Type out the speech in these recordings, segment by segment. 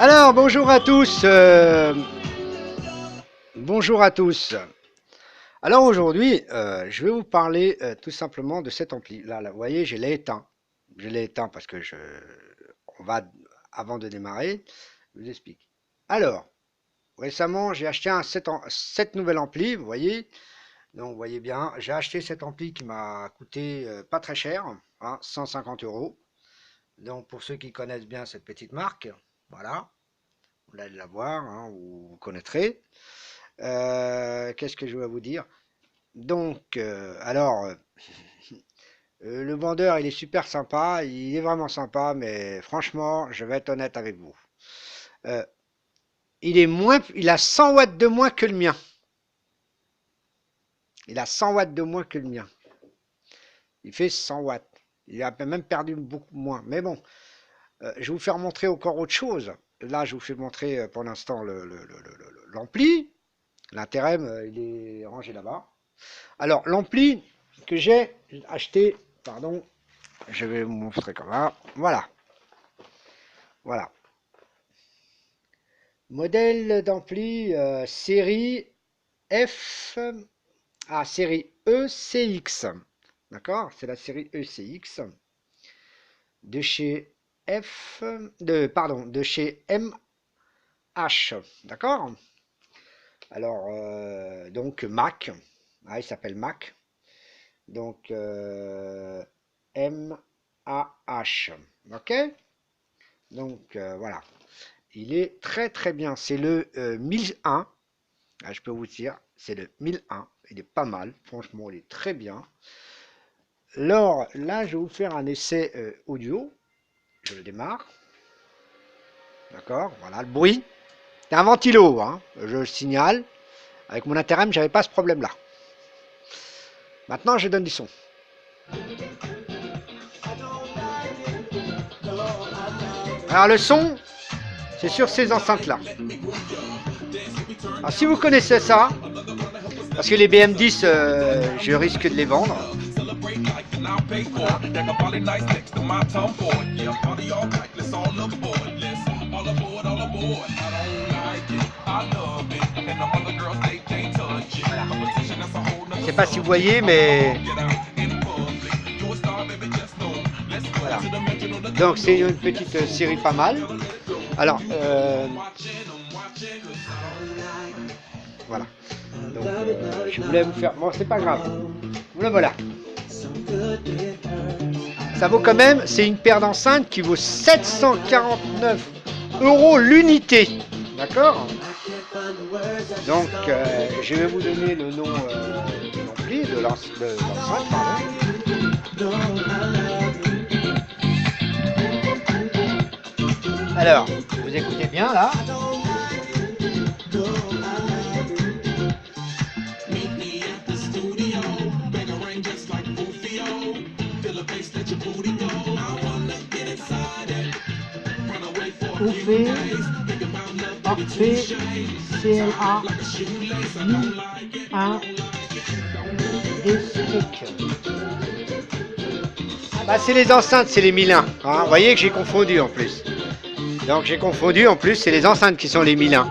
Alors, bonjour à tous. Bonjour à tous. Alors aujourd'hui, je vais vous parler tout simplement de cet ampli. Là, vous voyez, je l'ai éteint. Je l'ai éteint parce que on va, avant de démarrer, je vous explique. Alors, récemment, j'ai acheté cet nouvel ampli, vous voyez. Donc, vous voyez bien, j'ai acheté cet ampli qui m'a coûté pas très cher, hein, 150 euros. Donc, pour ceux qui connaissent bien cette petite marque, voilà, vous allez la voir, hein, vous connaîtrez. Qu'est-ce que je vais vous dire? Donc, le vendeur, il est super sympa, il est vraiment sympa, mais franchement, je vais être honnête avec vous. Euh, il a 100 watts de moins que le mien. Il a 100 watts de moins que le mien. Il fait 100 watts. Il a même perdu beaucoup moins. Mais bon, je vais vous faire montrer encore autre chose. Là, je vous fais montrer pour l'instant l'ampli. L'intérêt, il est rangé là-bas. Alors, l'ampli que j'ai acheté, pardon, je vais vous montrer comme ça. Voilà. Voilà. Modèle d'ampli série F. Série ECX. D'accord? C'est la série ECX. De chez de chez MH. D'accord? Alors, donc Mac. Ah, il s'appelle Mac. Donc, MAH. Ok? Donc, voilà. Il est très très bien. C'est le 1001. Ah, je peux vous dire, c'est le 1001. Il est pas mal. Franchement, il est très bien. Alors, là, je vais vous faire un essai audio. Je le démarre. D'accord? Voilà, le bruit. C'est un ventilo, hein, je le signale. Avec mon intérim, j'avais pas ce problème-là. Maintenant, je donne du son. Alors, le son, c'est sur ces enceintes-là. Alors, si vous connaissez ça, parce que les BM10, je risque de les vendre. Je sais pas si vous voyez, mais voilà. Donc c'est une petite série pas mal. Alors, voilà. Donc, je voulais vous faire. Bon, c'est pas grave. Voilà. Ça vaut quand même. C'est une paire d'enceintes qui vaut 749 € l'unité. D'accord? Donc, je vais vous donner le nom de l'ampli, de l'enceinte, pardon. Alors, vous écoutez bien là. OP, CLA, 1001, bah, c'est les enceintes, c'est les 1001. Hein, vous voyez que j'ai confondu en plus. Donc j'ai confondu en plus, c'est les enceintes qui sont les 1001.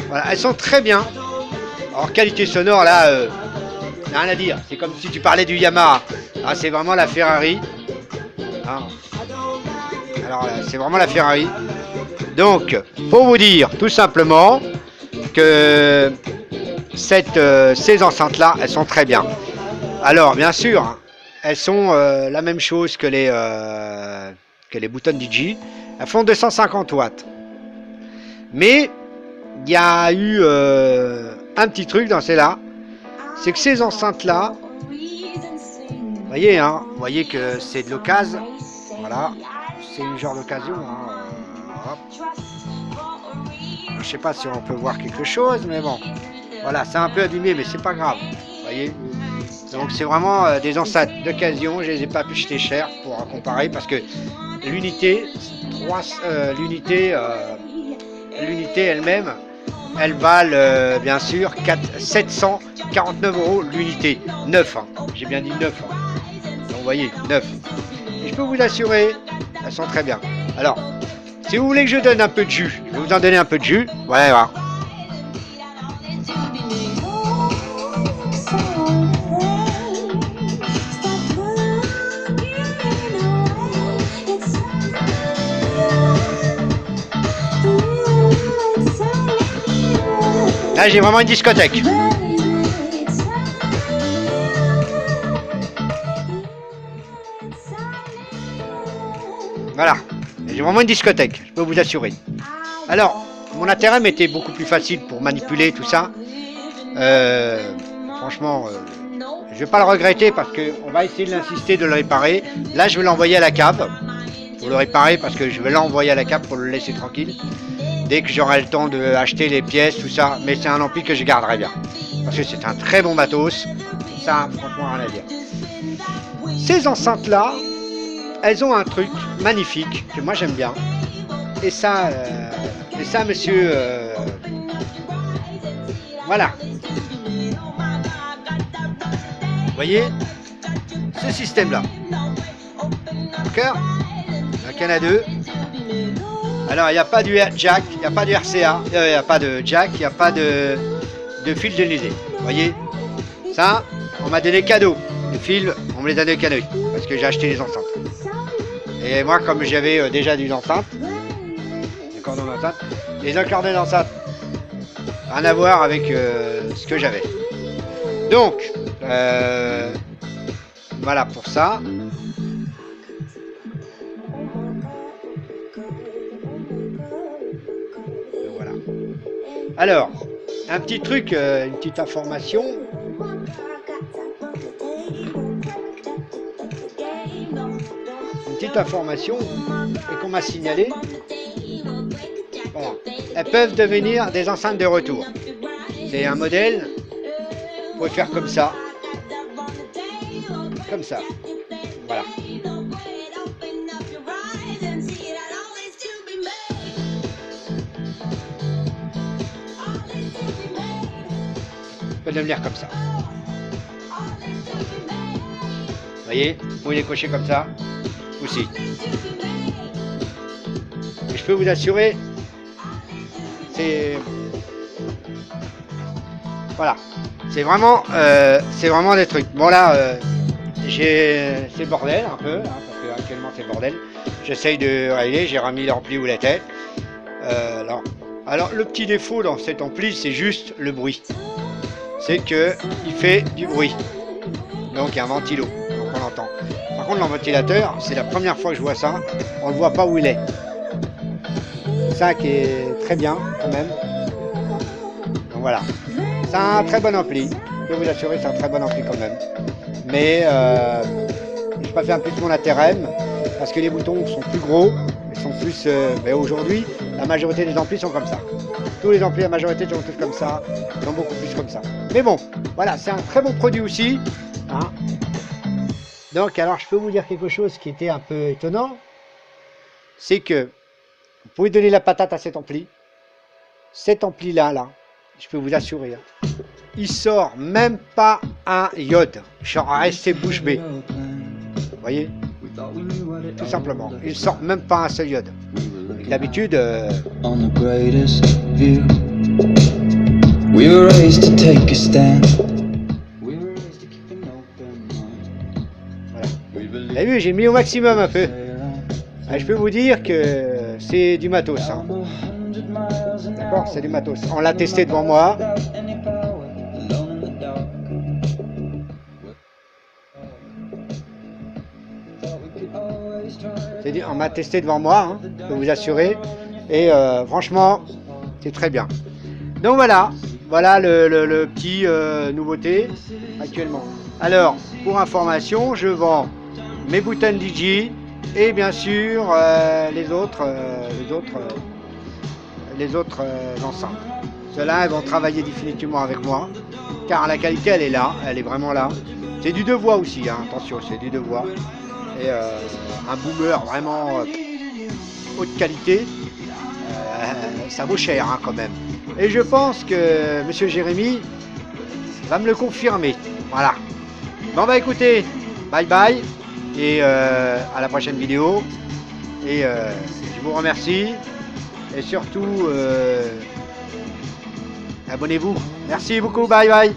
Voilà, elles sont très bien. Alors qualité sonore là, rien à dire. C'est comme si tu parlais du Yamaha. Ah, c'est vraiment la Ferrari. Ah. Alors c'est vraiment la Ferrari. Donc, pour vous dire tout simplement que ces enceintes-là, elles sont très bien. Alors, bien sûr, hein, elles sont la même chose que les boutons DJ. Elles font 250 watts. Mais, il y a eu un petit truc dans celle-là. C'est que ces enceintes-là, vous voyez que c'est de l'occasion. Voilà, c'est une genre d'occasion. Hein. Je sais pas si on peut voir quelque chose, mais bon. Voilà, c'est un peu abîmé, mais c'est pas grave. Vous voyez. Donc c'est vraiment des enceintes d'occasion. Je les ai pas pu acheter cher pour comparer parce que l'unité elle-même, elle valent bien sûr 749 € l'unité. 9, hein. J'ai bien dit 9. Hein. Donc vous voyez, 9. Et je peux vous assurer, elles sont très bien. Alors, Si vous voulez que je donne un peu de jus, je vais vous en donner un peu de jus. Voilà. Là, j'ai vraiment une discothèque. Voilà, j'ai vraiment une discothèque, je peux vous assurer. Alors, mon intérêt était beaucoup plus facile pour manipuler tout ça. Franchement, je vais pas le regretter parce qu'on va essayer de l'insister de le réparer. Là, je vais l'envoyer à la cave pour le réparer parce que je vais l'envoyer à la cave pour le laisser tranquille. Dès que j'aurai le temps d'acheter les pièces, tout ça. Mais c'est un ampli que je garderai bien. Parce que c'est un très bon matos. Ça, franchement, rien à dire. Ces enceintes-là, elles ont un truc magnifique que moi j'aime bien. Et ça, monsieur... voilà. Vous voyez ce système-là. D'accord? Donc il y en a deux. Alors il n'y a pas du jack, il n'y a pas du RCA, il n'y a pas de jack, il n'y a pas de fil de LED. Vous voyez? Ça, on m'a donné cadeau. Les fils, on me les a donné cadeau. Parce que j'ai acheté les enceintes. Et moi, comme j'avais déjà des enceintes, des cordons d'enceinte, les cordons d'enceinte, rien à voir avec ce que j'avais. Donc, voilà pour ça. Voilà. Alors, un petit truc, une petite information. Petite information et qu'on m'a signalé. Voilà. Elles peuvent devenir des enceintes de retour. C'est un modèle. Vous pouvez faire comme ça. Comme ça. Voilà. Ça peut devenir comme ça. Vous voyez, vous pouvez les cocher comme ça. Aussi. Et je peux vous assurer, c'est voilà, c'est vraiment des trucs. Bon là, c'est bordel un peu, hein, parce que actuellement c'est bordel. J'essaye de régler, j'ai remis l'ampli où la tête. Alors le petit défaut dans cet ampli, c'est juste le bruit. C'est que il fait du bruit. Donc il y a un ventilo, donc on l'entend. Par contre, le ventilateur, c'est la première fois que je vois ça, on ne voit pas où il est. Ça qui est très bien quand même. Donc voilà. C'est un très bon ampli. Je peux vous assurer, c'est un très bon ampli quand même. Mais je préfère plus mon ATRM parce que les boutons sont plus gros. Ils sont plus. Mais aujourd'hui, la majorité des amplis sont comme ça. Tous les amplis, la majorité sont tous comme ça. Ils sont beaucoup plus comme ça. Mais bon, voilà, c'est un très bon produit aussi. Hein. Donc, alors, je peux vous dire quelque chose qui était un peu étonnant. C'est que vous pouvez donner la patate à cet ampli. Cet ampli-là, je peux vous assurer, hein, il sort même pas un iode. Je suis resté bouche bée. Vous voyez? Tout simplement. Il sort même pas un seul iode. D'habitude... Vous avez vu, j'ai mis au maximum un peu. Je peux vous dire que c'est du matos. Hein. D'accord, c'est du matos. On l'a testé devant moi. On m'a testé devant moi, hein, je peux vous assurer. Et franchement, c'est très bien. Donc voilà, voilà le petit nouveauté actuellement. Alors, pour information, je vends mes boutons DJ et bien sûr les autres enceintes. Ceux-là, elles vont travailler définitivement avec moi, car la qualité, elle est là, elle est vraiment là. C'est du 2 voix aussi, hein, attention, c'est du 2 voix. Et un boomer vraiment haute qualité, ça vaut cher hein, quand même. Et je pense que Monsieur Jérémy va me le confirmer. Voilà. Bon bah écoutez, bye bye et à la prochaine vidéo. Et je Je vous remercie. Et surtout, abonnez-vous. Merci beaucoup. Bye bye.